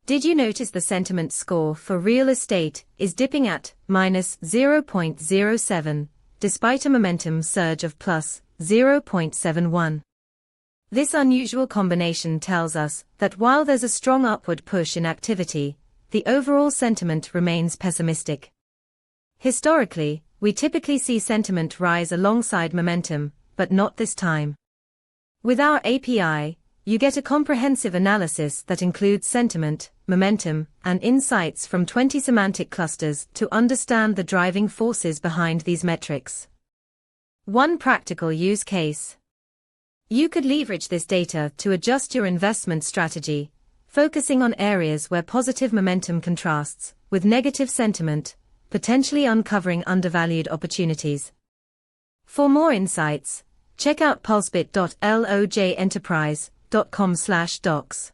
Did you notice the sentiment score for real estate is dipping at -0.07, despite a momentum surge of +0.71? This unusual combination tells us that while there's a strong upward push in activity, the overall sentiment remains pessimistic. Historically, we typically see sentiment rise alongside momentum, but not this time. With our API, you get a comprehensive analysis that includes sentiment, momentum, and insights from 20 semantic clusters to understand the driving forces behind these metrics. One practical use case. You could leverage this data to adjust your investment strategy, focusing on areas where positive momentum contrasts with negative sentiment, potentially uncovering undervalued opportunities. For more insights, check out pulsebit.loj enterprise.com/docs.